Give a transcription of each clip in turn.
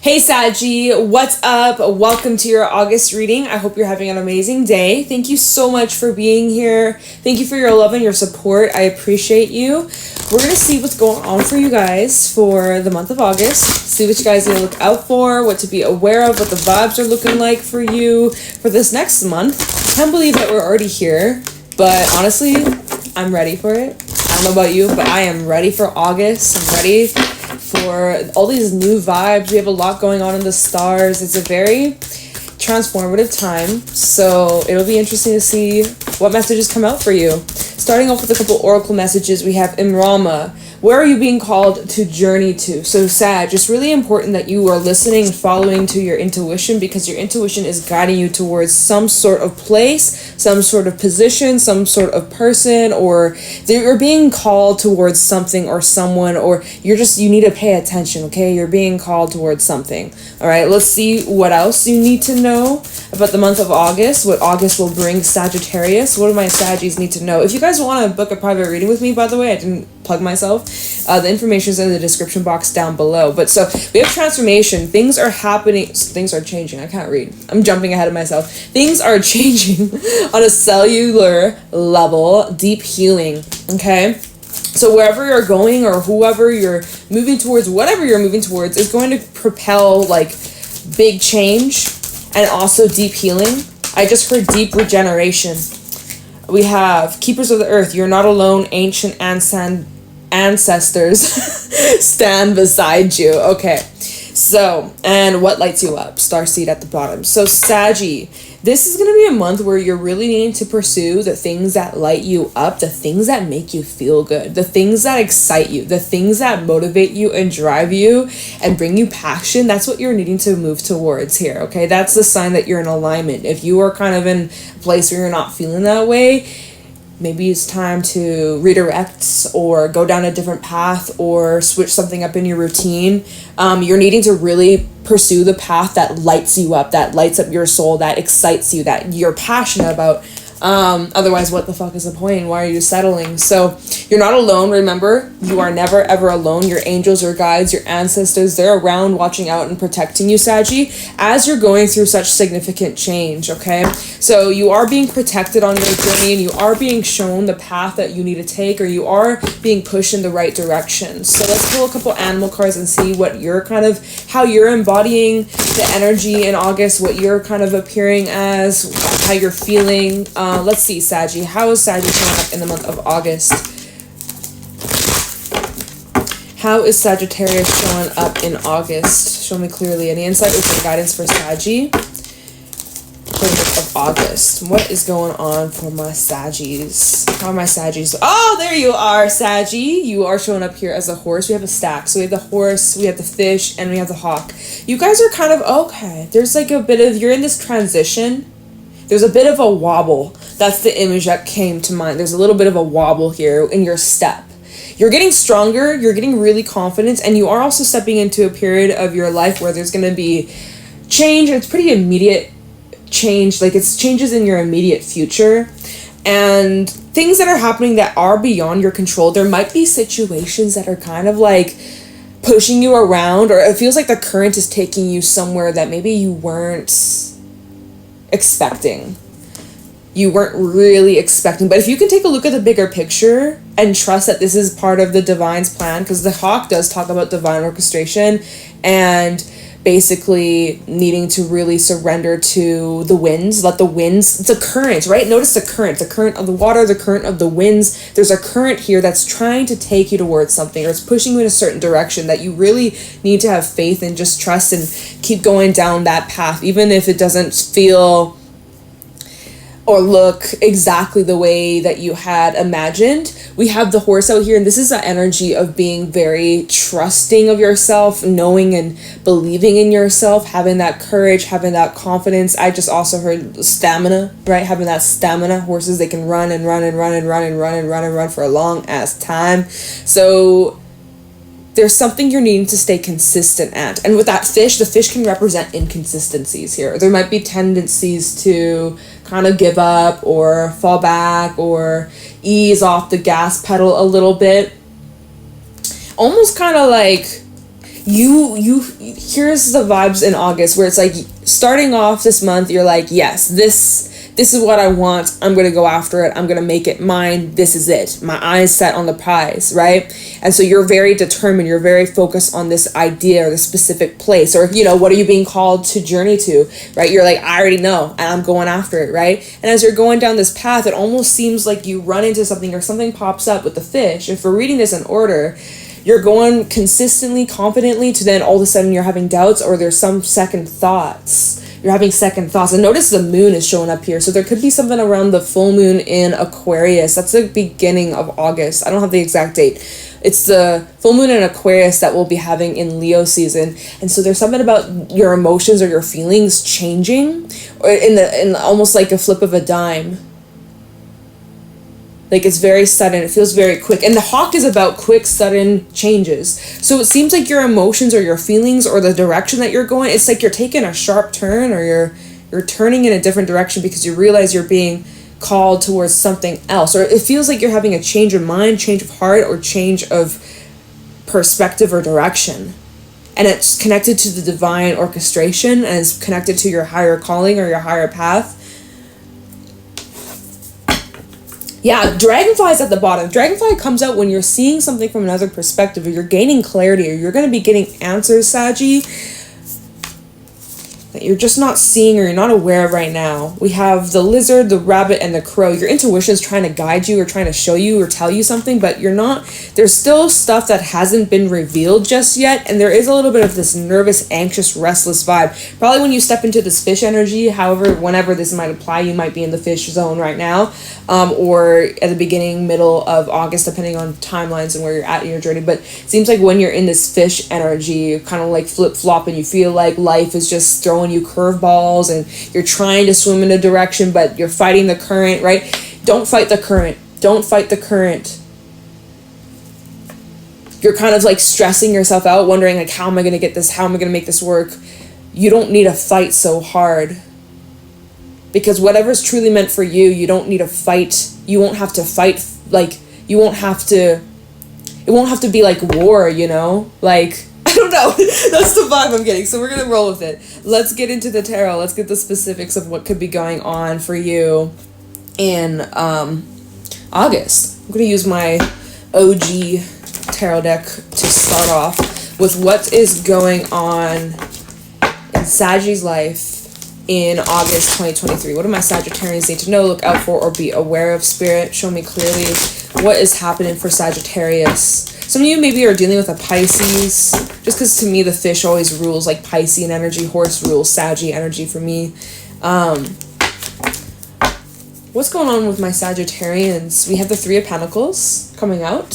Hey Saggy, what's up? Welcome to your August reading. I hope you're having an amazing day. Thank you so much for being here. Thank you for your love and your support. I appreciate you. We're going to see what's going on for you guys for the month of August. See what you guys need to look out for, what to be aware of, what the vibes are looking like for you for this next month. Can't believe that we're already here, but honestly, I'm ready for it. I don't know about you, but I am ready for August. I'm ready for all these new vibes. We have a lot going on in the stars. It's a very transformative time, so it'll be interesting to see what messages come out for you. Starting off with a couple oracle messages, we have Imrama. Where are you being called to journey to? So Sag, it's really important that you are listening and following to your intuition, because your intuition is guiding you towards some sort of place, some sort of position, some sort of person, or you're being called towards something or someone, or you need to pay attention, okay? You're being called towards something. All right, let's see what else you need to know about the month of August, what August will bring Sagittarius. What do my Saggies need to know? If you guys want to book a private reading with me, by the way, I didn't plug myself. The information is in the description box down below. But so we have transformation. Things are happening. Things are changing. I can't read. I'm jumping ahead of myself. Things are changing on a cellular level. Deep healing. Okay. So wherever you're going or whoever you're moving towards, whatever you're moving towards is going to propel like big change and also deep healing. I just heard deep regeneration. We have Keepers of the Earth. You're not alone. Ancient ancestors stand beside you. Okay. So, and what lights you up? Starseed at the bottom. So Saggy, this is going to be a month where you're really needing to pursue the things that light you up, the things that make you feel good, the things that excite you, the things that motivate you and drive you and bring you passion. That's what you're needing to move towards here, okay? That's the sign that you're in alignment. If you are kind of in a place where you're not feeling that way, maybe it's time to redirect or go down a different path or switch something up in your routine. You're needing to really pursue the path that lights you up, that lights up your soul, that excites you, that you're passionate about. Otherwise, what the fuck is the point? Why are you settling? So you're not alone. Remember, you are never ever alone. Your angels, your guides, your ancestors, they're around watching out and protecting you, Saggy, as you're going through such significant change, okay? So you are being protected on your journey and you are being shown the path that you need to take, or you are being pushed in the right direction. So let's pull a couple animal cards and see what you're how you're embodying the energy in August, what you're kind of appearing as, how you're feeling. Let's see, Saggy. How is Saggy showing up in the month of August? How is Sagittarius showing up in August? Show me clearly. Any insight or guidance for Saggy for the month of August? What is going on for my Saggies? How are my Saggies? Oh, there you are, Saggy. You are showing up here as a horse. We have a stack. So we have the horse, we have the fish, and we have the hawk. You guys are kind of, okay. There's like a bit of, you're in this transition. There's a bit of a wobble. That's the image that came to mind. There's a little bit of a wobble here in your step. You're getting stronger. You're getting really confident. And you are also stepping into a period of your life where there's going to be change. It's pretty immediate change. Like it's changes in your immediate future. And things that are happening that are beyond your control. There might be situations that are kind of like pushing you around. Or it feels like the current is taking you somewhere that maybe you weren't expecting. You weren't really expecting. But if you can take a look at the bigger picture and trust that this is part of the divine's plan, because the hawk does talk about divine orchestration and basically needing to really surrender to the winds. Let the winds, it's a current, right? Notice the current of the water, the current of the winds. There's a current here that's trying to take you towards something, or it's pushing you in a certain direction that you really need to have faith and just trust and keep going down that path, even if it doesn't feel or look exactly the way that you had imagined. We have the horse out here, and this is the energy of being very trusting of yourself, knowing and believing in yourself, having that courage, having that confidence. I just also heard stamina, right? Having that stamina. Horses, they can run and run and run and run and run and run and run for a long ass time. So there's something you're needing to stay consistent at. And with that fish, the fish can represent inconsistencies here. There might be tendencies to kind of give up or fall back or ease off the gas pedal a little bit. Almost kind of like here's the vibes in August where it's like starting off this month, you're like, yes, this is what I want. I'm going to go after it. I'm going to make it mine. This is it. My eyes set on the prize, right? And so you're very determined. You're very focused on this idea or the specific place, or, you know, what are you being called to journey to, right? You're like, I already know, and I'm going after it, right? And as you're going down this path, it almost seems like you run into something or something pops up with the fish. If we're reading this in order, you're going consistently, confidently, to then all of a sudden you're having doubts, or there's some second thoughts. You're having second thoughts. And notice the moon is showing up here. So there could be something around the full moon in Aquarius. That's the beginning of August. I don't have the exact date. It's the full moon in Aquarius that we'll be having in Leo season. And so there's something about your emotions or your feelings changing, or in almost like a flip of a dime. Like, it's very sudden. It feels very quick. And the hawk is about quick, sudden changes. So it seems like your emotions or your feelings or the direction that you're going, it's like you're taking a sharp turn, or you're turning in a different direction because you realize you're being called towards something else. Or it feels like you're having a change of mind, change of heart, or change of perspective or direction. And it's connected to the divine orchestration, and it's connected to your higher calling or your higher path. Yeah, dragonfly's at the bottom. Dragonfly comes out when you're seeing something from another perspective, or you're gaining clarity, or you're going to be getting answers, Saggy, that you're just not seeing or you're not aware of right now. We have the lizard, the rabbit, and the crow. Your intuition is trying to guide you or trying to show you or tell you something, but you're not. There's still stuff that hasn't been revealed just yet, and there is a little bit of this nervous, anxious, restless vibe. Probably when you step into this fish energy, however, whenever this might apply, you might be in the fish zone right now, or at the beginning, middle of August, depending on timelines and where you're at in your journey. But it seems like when you're in this fish energy, you're kind of like flip-flop, and you feel like life is just throwing you curveballs, and you're trying to swim in a direction, but you're fighting the current, right? Don't fight the current. Don't fight the current. You're kind of like stressing yourself out, wondering like, how am I going to get this? How am I going to make this work? You don't need to fight so hard, because whatever's truly meant for you, you don't need to fight. You won't have to fight. Like, you won't have to, it won't have to be like war, you know? Like, I don't know. That's the vibe I'm getting. So we're going to roll with it. Let's get into the tarot. Let's get the specifics of what could be going on for you in August. I'm going to use my OG tarot deck to start off with what is going on in Saggy's life in August 2023. What do my Sagittarians need to know, look out for, or be aware of? Spirit, show me clearly what is happening for Sagittarius. Some of you maybe are dealing with a Pisces, just because to me the fish always rules, like Piscean energy. Horse rules Saggy energy for me. What's going on with my Sagittarians? We have the Three of Pentacles coming out.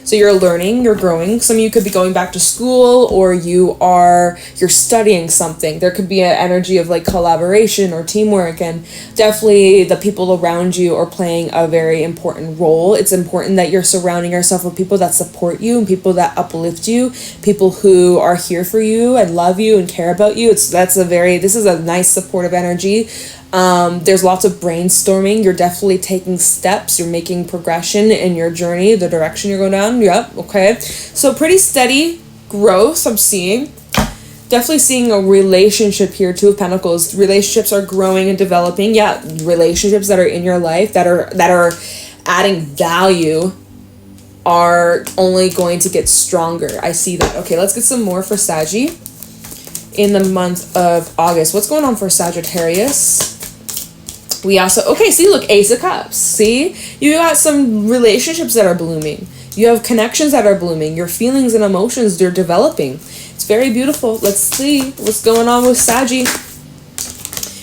So you're learning, you're growing. Some of you could be going back to school, or you're studying something. There could be an energy of like collaboration or teamwork, and definitely the people around you are playing a very important role. It's important that you're surrounding yourself with people that support you and people that uplift you, people who are here for you and love you and care about you. This is a nice supportive energy. There's lots of brainstorming. You're definitely taking steps. You're making progression in your journey, the direction you're going down. Yep. Okay. So pretty steady growth I'm seeing. Definitely seeing a relationship here. Two of Pentacles. Relationships are growing and developing. Yeah. Relationships that are in your life that are adding value are only going to get stronger. I see that. Okay. Let's get some more for Saggy in the month of August. What's going on for Sagittarius? We also, okay, see, look, Ace of Cups. See, you got some relationships that are blooming. You have connections that are blooming. Your feelings and emotions, they're developing. It's very beautiful. Let's see what's going on with Saggy.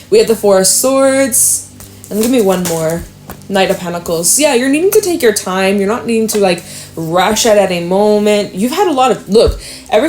We have the Four of Swords. And give me one more. Knight of Pentacles. Yeah, you're needing to take your time. You're not needing to like rush at any moment. You've had a lot of, look, I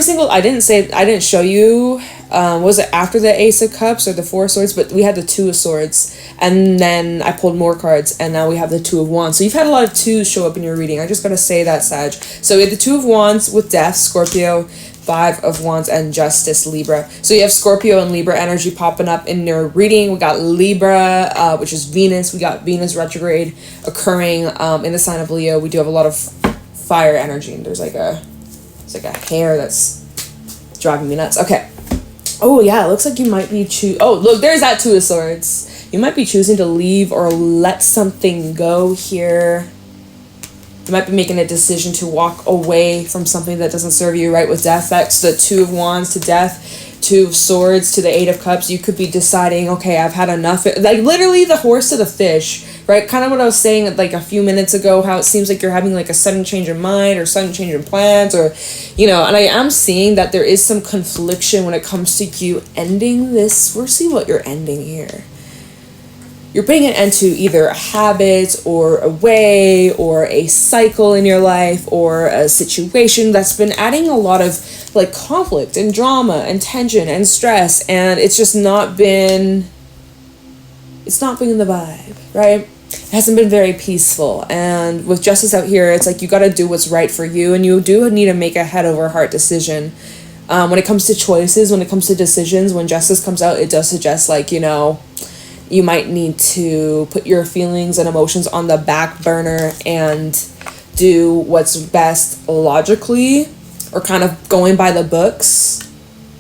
didn't show you, was it after the Ace of Cups or the Four of Swords? But we had the Two of Swords, and then I pulled more cards, and now we have the Two of Wands. So you've had a lot of twos show up in your reading. I just gotta say that, Sag. So we have the Two of Wands with Death, Scorpio, Five of Wands, and Justice, Libra. So you have Scorpio and Libra energy popping up in your reading. We got Libra, which is Venus. We got Venus retrograde occurring in the sign of Leo. We do have a lot of fire energy, and there's like a hair that's driving me nuts. Okay. Oh, yeah, it looks like you might be oh, look, there's that Two of Swords. You might be choosing to leave or let something go here. You might be making a decision to walk away from something that doesn't serve you, right? With Death, that's the Two of Wands to Death, Two of Swords to the Eight of Cups. You could be deciding, okay, I've had enough. Like, literally the horse to the fish, right? Kind of what I was saying, like, a few minutes ago, how it seems like you're having, like, a sudden change of mind or sudden change in plans or, you know, and I am seeing that there is some confliction when it comes to you ending this. We'll see what you're ending here. You're bringing an end to either a habit or a way or a cycle in your life or a situation that's been adding a lot of like conflict and drama and tension and stress, and it's just not been the vibe, right? It hasn't been very peaceful. And with Justice out here, it's like you got to do what's right for you, and you do need to make a head over heart decision. When it comes to choices, when it comes to decisions, when Justice comes out, it does suggest, like, you know, you might need to put your feelings and emotions on the back burner and do what's best logically, or kind of going by the books.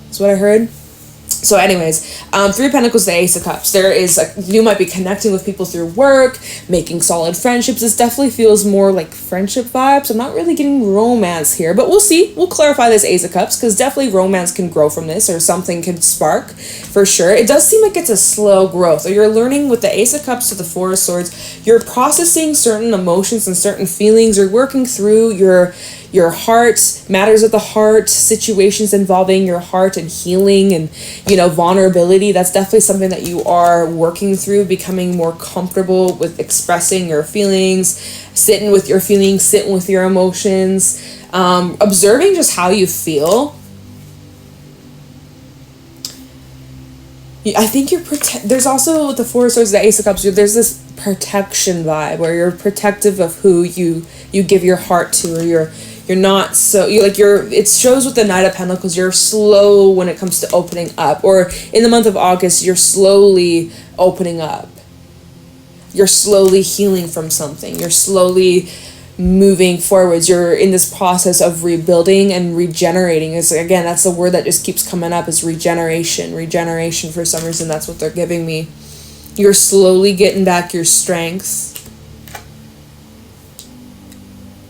That's what I heard. So anyways, Three of Pentacles, the Ace of Cups. You might be connecting with people through work, making solid friendships. This definitely feels more like friendship vibes. I'm not really getting romance here, but we'll see. We'll clarify this Ace of Cups, because definitely romance can grow from this, or something can spark for sure. It does seem like it's a slow growth. Or you're learning with the Ace of Cups to the Four of Swords. You're processing certain emotions and certain feelings. You're working through your heart, matters of the heart, situations involving your heart and healing and, you know, vulnerability. That's definitely something that you are working through, becoming more comfortable with expressing your feelings, sitting with your feelings, sitting with your emotions, observing just how you feel. I think there's also with the Four of Swords, the Ace of Cups, there's this protection vibe where you're protective of who you give your heart to, or you're not so, it shows with the Knight of Pentacles, you're slow when it comes to opening up, or in the month of August, you're slowly opening up. You're slowly healing from something. You're slowly moving forwards. You're in this process of rebuilding and regenerating. Again, that's the word that just keeps coming up, is regeneration. Regeneration, for some reason, that's what they're giving me. You're slowly getting back your strength.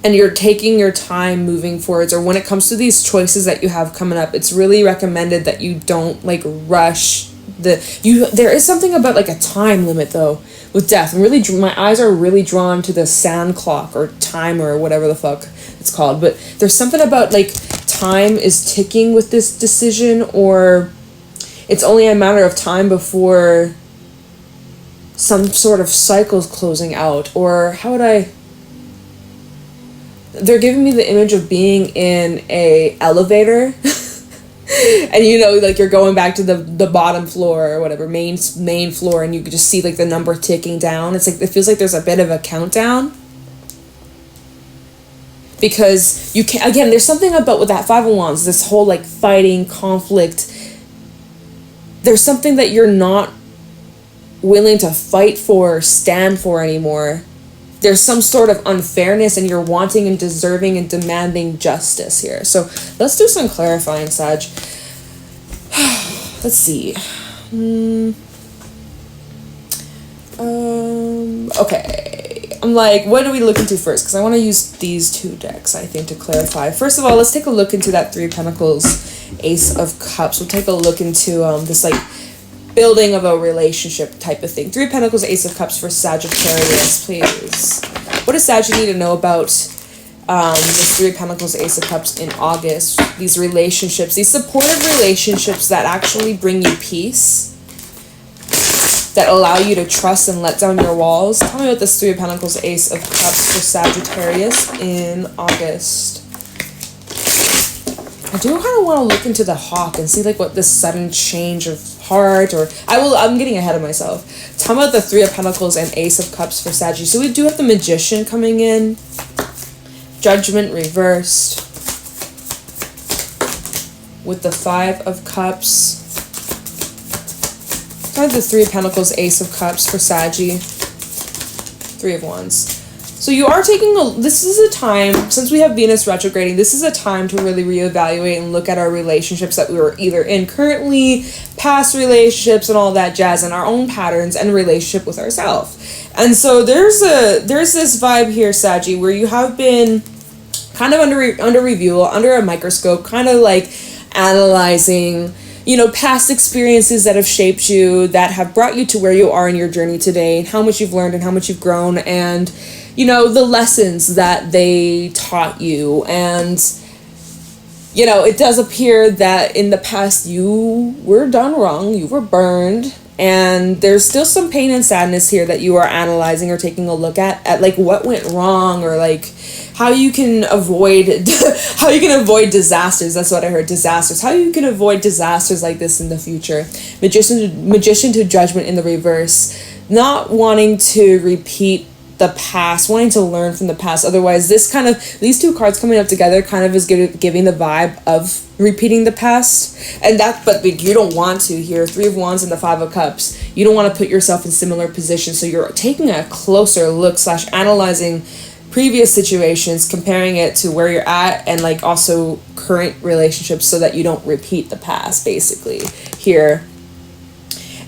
And you're taking your time moving forwards, or when it comes to these choices that you have coming up, it's really recommended that you don't like rush there is something about like a time limit though with Death. My eyes are really drawn to the sand clock or timer or whatever the fuck it's called, but there's something about like time is ticking with this decision, or it's only a matter of time before some sort of cycle's closing out, or they're giving me the image of being in a elevator and you know, like you're going back to the bottom floor or whatever, main floor, and you could just see like the number ticking down. It's like, it feels like there's a bit of a countdown, because you can't, again, there's something about with that Five of Wands, this whole like fighting, conflict, there's something that you're not willing to fight for or stand for anymore. There's some sort of unfairness, and you're wanting and deserving and demanding justice here. So let's do some clarifying, Sag. Let's see. Okay. I'm like, what do we look into first? Because I want to use these two decks, I think, to clarify. First of all, let's take a look into that Three of Pentacles, Ace of Cups. We'll take a look into this like building of a relationship type of thing. Three of Pentacles, Ace of Cups for Sagittarius, please. What does Sag need to know about this Three of Pentacles, Ace of Cups in August? These relationships, these supportive relationships that actually bring you peace, that allow you to trust and let down your walls. Tell me about this Three of Pentacles, Ace of Cups for Sagittarius in August. I do kind of want to look into the Hawk and see like what this sudden change of heart, or I'm getting ahead of myself. Tell me about the Three of Pentacles and Ace of Cups for Sagittarius. So we do have the Magician coming in. Judgment reversed. With the Five of Cups. Tell me the Three of Pentacles, Ace of Cups for Saggy. Three of Wands. So you are taking this is a time, since we have Venus retrograding, this is a time to really reevaluate and look at our relationships that we were either in currently, past relationships and all that jazz, and our own patterns and relationship with ourselves. And so there's this vibe here, Saggy, where you have been kind of under review, under a microscope, kind of like analyzing, you know, past experiences that have shaped you, that have brought you to where you are in your journey today, and how much you've learned and how much you've grown, and you know, the lessons that they taught you. And, you know, it does appear that in the past you were done wrong, you were burned, and there's still some pain and sadness here that you are analyzing or taking a look at like what went wrong, or like how you can avoid disasters. That's what I heard, disasters. How you can avoid disasters like this in the future. Magician to Judgment in the reverse, not wanting to repeat the past, wanting to learn from the past. Otherwise, these two cards coming up together kind of is giving the vibe of repeating the past, but you don't want to here. 3 of Wands and the 5 of Cups. You don't want to put yourself in similar positions, so you're taking a closer look / analyzing previous situations, comparing it to where you're at, and like also current relationships, so that you don't repeat the past, basically here.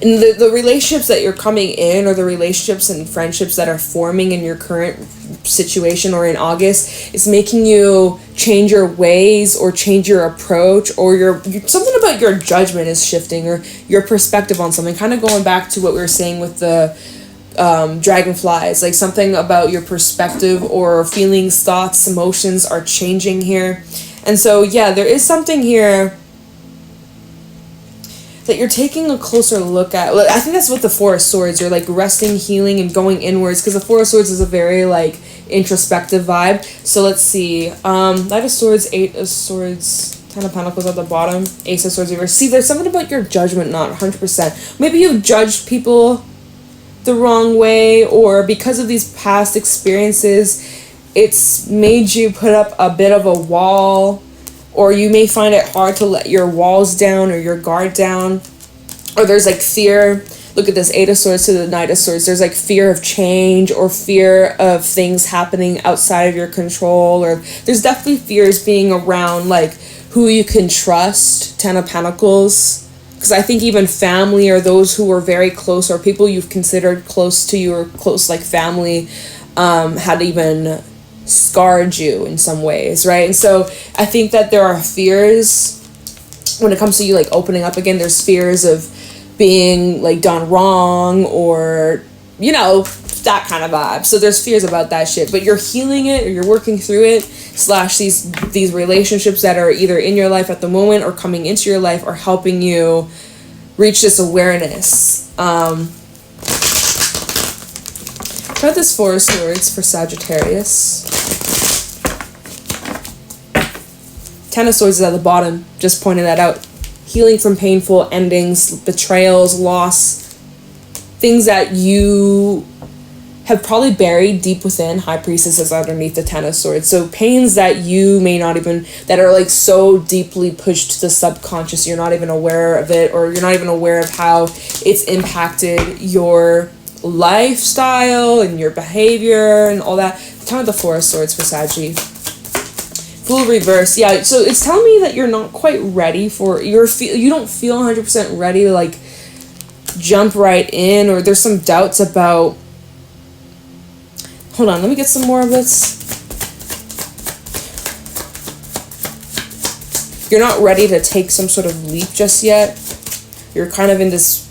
And the relationships that you're coming in, or the relationships and friendships that are forming in your current situation or in August, is making you change your ways or change your approach, or something about your judgment is shifting, or your perspective on something. Kind of going back to what we were saying with the dragonflies, like something about your perspective or feelings, thoughts, emotions are changing here. And so yeah, there is something here that you're taking a closer look at. I think that's what the 4 of Swords, you're like resting, healing, and going inwards, because the 4 of Swords is a very like introspective vibe. So let's see, Knight of Swords, 8 of Swords, 10 of Pentacles at the bottom, Ace of Swords reverse. See, there's something about your judgment not 100%. Maybe you've judged people the wrong way, or because of these past experiences, it's made you put up a bit of a wall, or you may find it hard to let your walls down or your guard down, or there's like fear. Look at this 8 of Swords to the Knight of Swords. There's like fear of change, or fear of things happening outside of your control, or there's definitely fears being around like who you can trust. 10 of Pentacles, because I think even family, or those who were very close, or people you've considered close to you or close like family, had even scarred you in some ways, right? And so I think that there are fears when it comes to you like opening up again. There's fears of being like done wrong, or you know, that kind of vibe. So there's fears about that shit, but you're healing it, or you're working through it, / these relationships that are either in your life at the moment or coming into your life are helping you reach this awareness. Try this 4 of Swords for Sagittarius. 10 of Swords is at the bottom, just pointing that out. Healing from painful endings, betrayals, loss, things that you have probably buried deep within. High Priestess is underneath the 10 of Swords. So pains that you may not even, that are like so deeply pushed to the subconscious, you're not even aware of it, or you're not even aware of how it's impacted your lifestyle and your behavior and all that. Kind of the 4 of Swords for Saggy. Fool reverse. Yeah, so it's telling me that you're not quite ready for you don't feel 100% ready to like jump right in, or there's some doubts about. Hold on, let me get some more of this. You're not ready to take some sort of leap just yet. You're kind of in this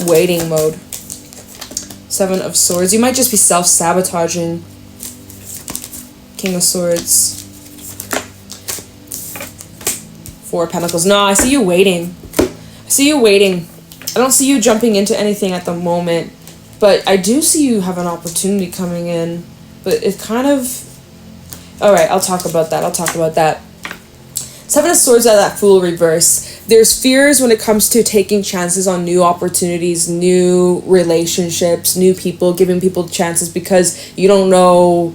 waiting mode. 7 of Swords. You might just be self-sabotaging. King of Swords. 4 of Pentacles. No, I see you waiting. I see you waiting. I don't see you jumping into anything at the moment, but I do see you have an opportunity coming in. But it kind of... Alright, I'll talk about that. 7 of Swords out of that Fool reverse. There's fears when it comes to taking chances on new opportunities, new relationships, new people, giving people chances, because you don't know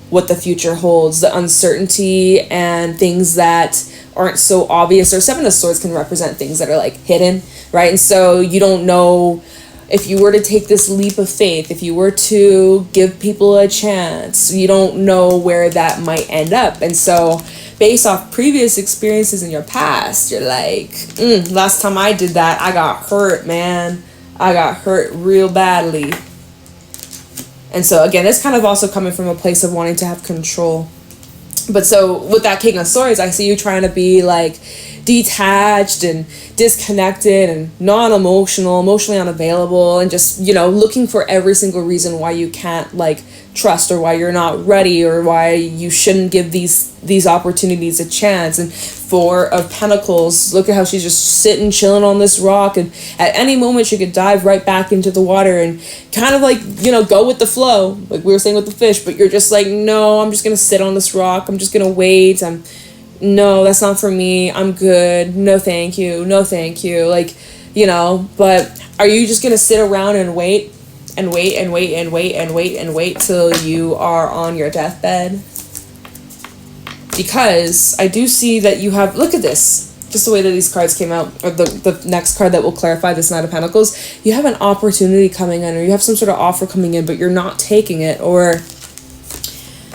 what the future holds. The uncertainty and things that aren't so obvious, or 7 of Swords can represent things that are like hidden, right? And so you don't know if you were to take this leap of faith, if you were to give people a chance, you don't know where that might end up. And so based off previous experiences in your past, you're like, last time I did that, I got hurt, man. I got hurt real badly. And so again, it's kind of also coming from a place of wanting to have control. But so with that King of Swords, I see you trying to be like detached and disconnected and non-emotional, emotionally unavailable, and just, you know, looking for every single reason why you can't like trust, or why you're not ready, or why you shouldn't give these opportunities a chance. And Four of Pentacles, look at how she's just sitting, chilling on this rock, and at any moment she could dive right back into the water and kind of like, you know, go with the flow, like we were saying with the fish. But you're just like, no, I'm just gonna sit on this rock, I'm just gonna wait, no, that's not for me, I'm good, no thank you, no thank you, like, you know. But are you just gonna sit around and wait and wait and wait and wait and wait and wait till you are on your deathbed? Because I do see that you have, look at this, just the way that these cards came out, or the next card that will clarify this Knight of Pentacles. You have an opportunity coming in, or you have some sort of offer coming in, but you're not taking it. Or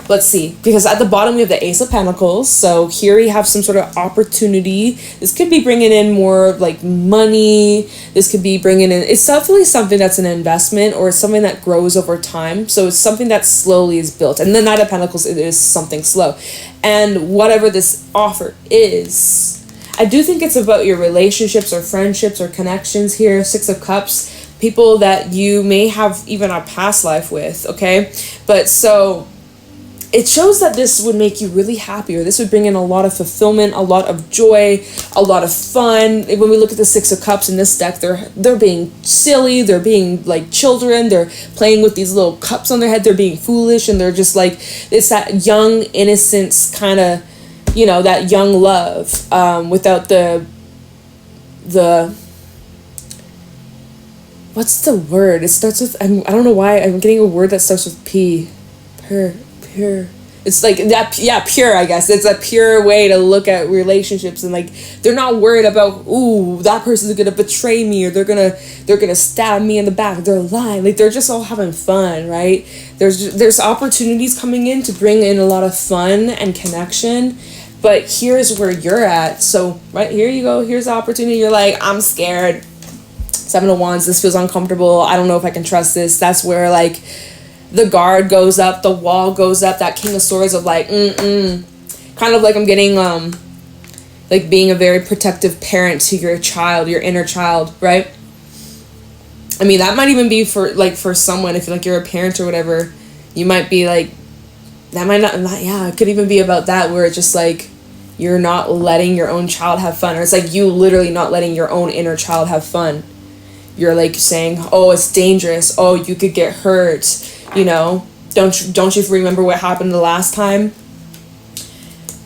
let's see, because at the bottom we have the Ace of Pentacles. So here you have some sort of opportunity. This could be bringing in more like money. This could be bringing in, it's definitely something that's an investment, or it's something that grows over time. So it's something that slowly is built. And the Knight of Pentacles, it is something slow. And whatever this offer is, I do think it's about your relationships or friendships or connections here. Six of Cups, people that you may have even a past life with, okay? But so it shows that this would make you really happy, or this would bring in a lot of fulfillment, a lot of joy, a lot of fun. When we look at the Six of Cups in this deck, they're being silly, they're being like children, they're playing with these little cups on their head, they're being foolish, and they're just like, it's that young innocence kind of, you know, that young love, without the what's the word? It starts with, I don't know why I'm getting a word that starts with P. Pure. It's like that, yeah, pure, I guess. It's a pure way to look at relationships, and like they're not worried about, ooh, that person's gonna betray me, or they're gonna stab me in the back, they're lying. Like, they're just all having fun, right? There's opportunities coming in to bring in a lot of fun and connection. But here's where you're at. So right here you go, here's the opportunity. You're like, I'm scared. Seven of Wands, this feels uncomfortable, I don't know if I can trust this. That's where like the guard goes up, the wall goes up, that King of Swords of like, kind of like I'm getting, like being a very protective parent to your child, your inner child, right? I mean, that might even be for someone, if like you're a parent or whatever, you might be like, that might not, yeah, it could even be about that, where it's just like, you're not letting your own child have fun, or it's like you literally not letting your own inner child have fun. You're like saying, oh, it's dangerous, oh, you could get hurt, you know, don't you remember what happened the last time?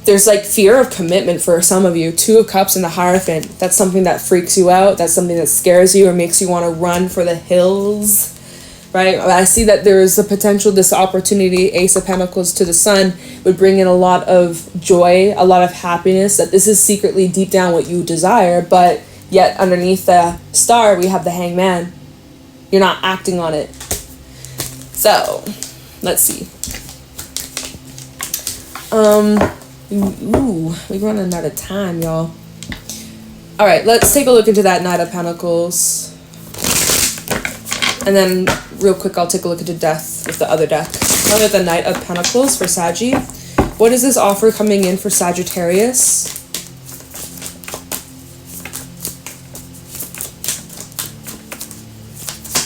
There's like fear of commitment for some of you. Two of Cups and the Hierophant. That's something that freaks you out. That's something that scares you or makes you want to run for the hills, right? I see that there is the potential, this opportunity, Ace of Pentacles to the Sun, would bring in a lot of joy, a lot of happiness, that this is secretly deep down what you desire, but yet underneath the Star, we have the Hangman. You're not acting on it. So, let's see. We're running out of time, y'all. All right, let's take a look into that Knight of Pentacles. And then, real quick, I'll take a look into Death with the other deck. Now with the Knight of Pentacles for Saggy. What is this offer coming in for Sagittarius?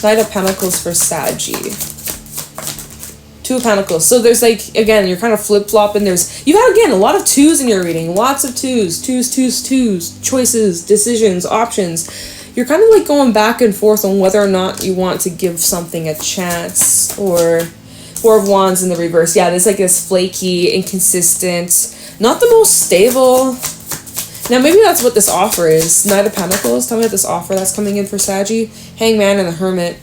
Knight of Pentacles for Saggy. Two of Pentacles. So there's like, again, you're kind of flip-flopping. You've had, again, a lot of twos in your reading. Lots of twos. Twos. Choices, decisions, options. You're kind of like going back and forth on whether or not you want to give something a chance. Or Four of Wands in the reverse. Yeah, there's like this flaky, inconsistent, not the most stable. Now, maybe that's what this offer is. Knight of Pentacles. Tell me about this offer that's coming in for Saggy. Hangman and the Hermit.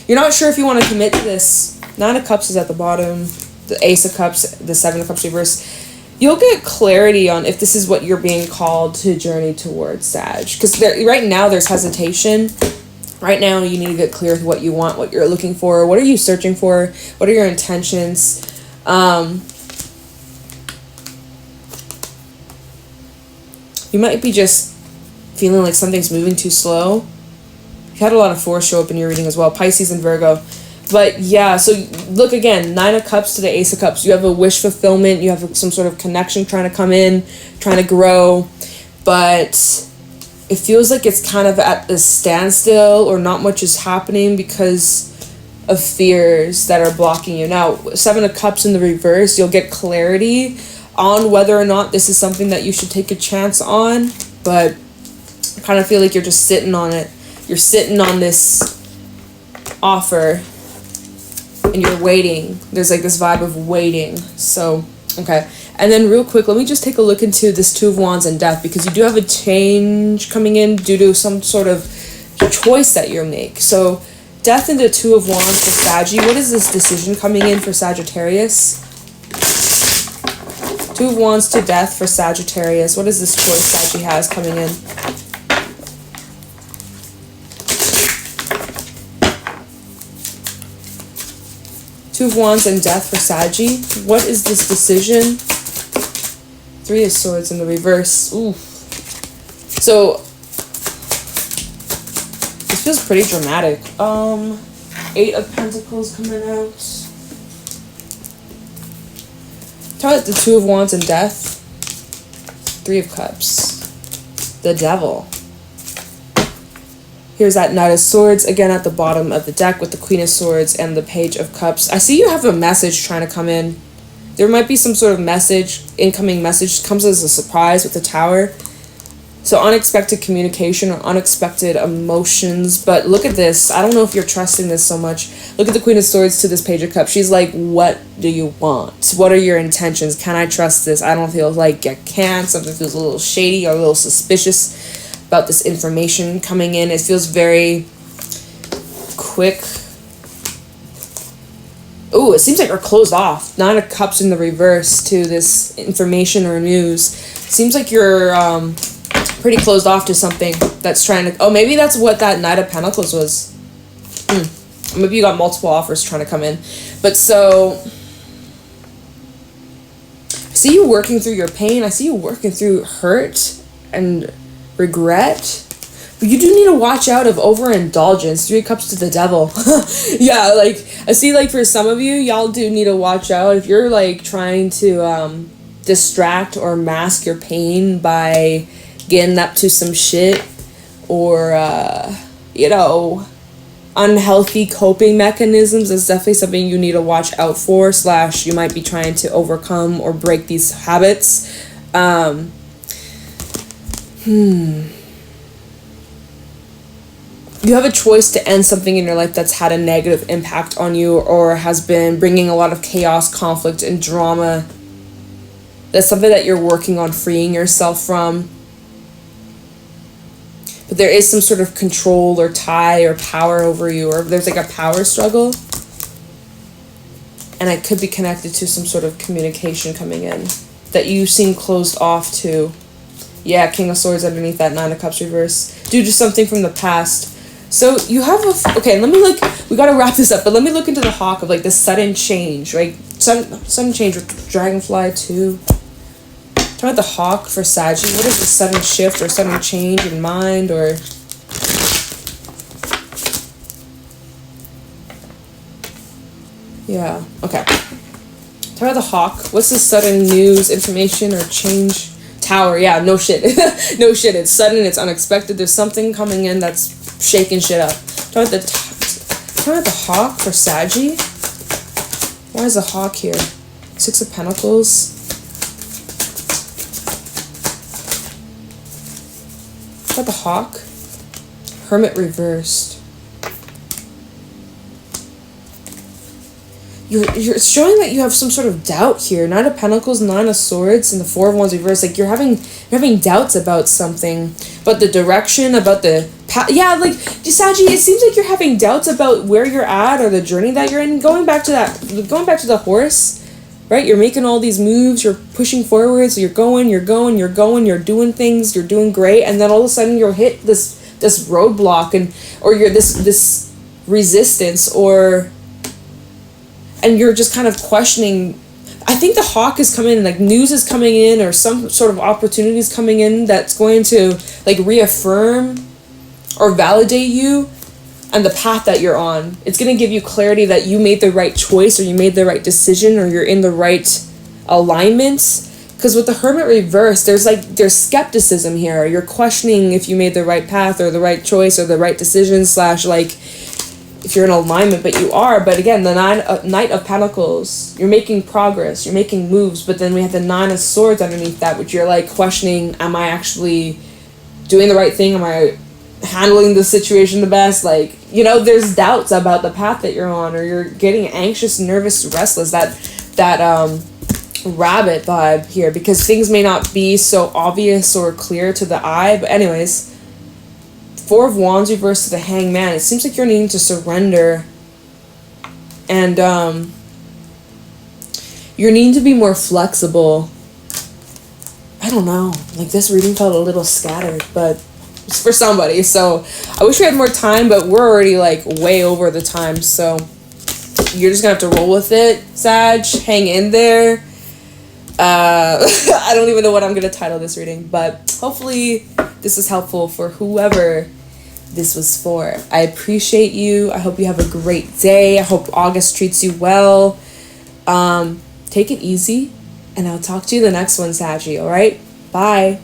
You're not sure if you want to commit to this. Nine of Cups is at the bottom. The Ace of Cups, the Seven of Cups reverse. You'll get clarity on if this is what you're being called to journey towards, Sag. Because right now there's hesitation. Right now, you need to get clear with what you want, what you're looking for. What are you searching for? What are your intentions? You might be just feeling like something's moving too slow. You had a lot of force show up in your reading as well, Pisces and Virgo. But yeah, so look again, 9 of Cups to the Ace of Cups. You have a wish fulfillment. You have some sort of connection trying to come in, trying to grow. But it feels like it's kind of at a standstill, or not much is happening because of fears that are blocking you. Now, 7 of Cups in the reverse, you'll get clarity on whether or not this is something that you should take a chance on. But I kind of feel like you're just sitting on it. You're sitting on this offer and you're waiting. There's like this vibe of waiting. So, okay. And then real quick, let me just take a look into this 2 of Wands and Death, because you do have a change coming in due to some sort of choice that you make. So Death into 2 of Wands for Saggy. What is this decision coming in for Sagittarius? 2 of Wands to Death for Sagittarius. What is this choice Saggy has coming in? Two of Wands and Death for Saggy. What is this decision? 3 of Swords in the reverse. Ooh. So this feels pretty dramatic. 8 of Pentacles coming out. Tell it the 2 of Wands and Death. 3 of Cups. The Devil. Here's that Knight of Swords again at the bottom of the deck with the Queen of Swords and the Page of Cups. I see you have a message trying to come in. There might be some sort of message, incoming message, comes as a surprise with the Tower. So unexpected communication or unexpected emotions. But look at this. I don't know if you're trusting this so much. Look at the Queen of Swords to this Page of Cups. She's like, what do you want? What are your intentions? Can I trust this? I don't feel like I can. Something feels a little shady or a little suspicious about this information coming in. It feels very quick. Ooh, it seems like we're closed off. 9 of Cups in the reverse to this information or news. Seems like you're pretty closed off to something that's trying to... Oh, maybe that's what that Knight of Pentacles was. Maybe you got multiple offers trying to come in. But so... I see you working through your pain. I see you working through hurt and regret. But you do need to watch out of overindulgence. 3 of Cups to the Devil. Yeah, like, I see, like, for some of you, y'all do need to watch out. If you're, like, trying to distract or mask your pain by getting up to some shit or, you know, unhealthy coping mechanisms, is definitely something you need to watch out for, / you might be trying to overcome or break these habits. You have a choice to end something in your life that's had a negative impact on you or has been bringing a lot of chaos, conflict, and drama. That's something that you're working on freeing yourself from. But there is some sort of control or tie or power over you, or there's like a power struggle. And it could be connected to some sort of communication coming in that you seem closed off to. Yeah, King of Swords underneath that 9 of Cups reverse. Due to something from the past. So you have a... Okay, let me look... We gotta wrap this up, but let me look into the hawk of, like, this sudden change, right? Sudden change with Dragonfly, too. Talk about the hawk for Saggy. What is the sudden shift or sudden change in mind, or... Yeah, okay. Talk about the hawk. What's the sudden news, information, or change... Tower, yeah, no shit. No shit, it's sudden, it's unexpected. There's something coming in that's shaking shit up. Talk about the hawk for Saggy. Why is the hawk here? 6 of Pentacles. Talk about the hawk. Hermit reversed. You're showing that you have some sort of doubt here. 9 of Pentacles, 9 of Swords, and the 4 of Wands reversed. Like, you're having doubts about something, about the direction, about the yeah, like, Saggy, it seems like you're having doubts about where you're at or the journey that you're in. Going back to the horse, right? You're making all these moves, you're pushing forward, so you're doing things, you're doing great, and then all of a sudden you'll hit this this roadblock, or you're this resistance, and you're just kind of questioning. I think the hawk is coming in, like news is coming in, or some sort of opportunity is coming in that's going to like reaffirm or validate you and the path that you're on. It's going to give you clarity that you made the right choice, or you made the right decision, or you're in the right alignment. Because with the Hermit reverse, there's skepticism here. You're questioning if you made the right path or the right choice or the right decision, / like if you're in alignment, but you are. But again, the Knight of Pentacles, you're making progress, you're making moves, but then we have the 9 of Swords underneath that, which you're like questioning, am I actually doing the right thing? Am I handling the situation the best? Like, you know, there's doubts about the path that you're on, or you're getting anxious, nervous, restless, that rabbit vibe here, because things may not be so obvious or clear to the eye. But anyways, 4 of Wands reversed to the Hangman. It seems like you're needing to surrender, and you're needing to be more flexible. I don't know, like this reading felt a little scattered, but it's for somebody. So I wish we had more time, but we're already like way over the time, so you're just gonna have to roll with it, Sag. Hang in there. I don't even know what I'm gonna title this reading, but hopefully this is helpful for whoever this was for. I appreciate you. I hope you have a great day. I hope August treats you well. Take it easy, and I'll talk to you the next one, Saggy. All right, bye.